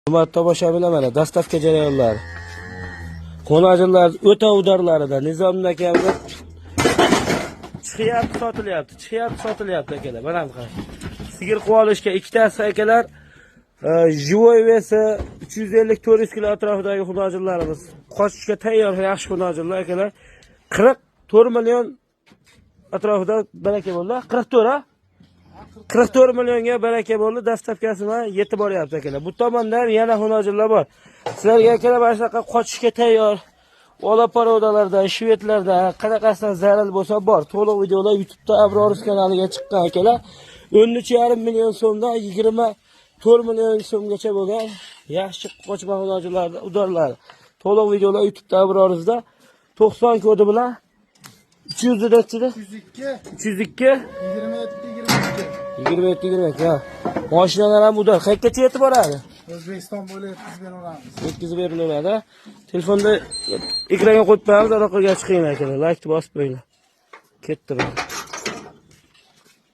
Hurmatli tomoshabinlar, mana dastavka jarayonlari. Xonajinlar o'ta udorlarida Nizomning akamda sotilyapti akalar. Mana bu qarang. Sigir qilib olishga ikkitasi akalar Jivoy vesi 350-400 kilo atrofidagi xonajinlarimiz. Qochishga tayyor yaxshi xonajinlar akalar. 44 million atrofida baraka bo'ldi. 44 ha? 44 millionga baraka bo'ldi. Dastavkasi bilan yetib boryapti akalar. Bu tomonda ham yana xonajinlar bor. Sizlarga akalar mana shunaqa qochishga tayyor olaporodalarda, shvedlarda qanaqasidan zarar bo'lsa bor. To'liq videolar YouTube'da Abrorus kanaliga chiqqan akalar. 13,5 million so'mdan 24 million so'mgacha bo'lgan yaxshi qochma xonajinlarda udorlar. To'liq videolar YouTube'da Abrorusda 90 kodi bilan 300 dachida 302 27 ya. Mashinalar ham udor. Qayergacha yetib boradi? O'zbekiston bo'ylab yetkazib beriladi. Telefonda ekranga qo'yib qo'yamiz, aloqaga chiqinglar akalar. Like bosib qo'yinglar. Ketdi bu.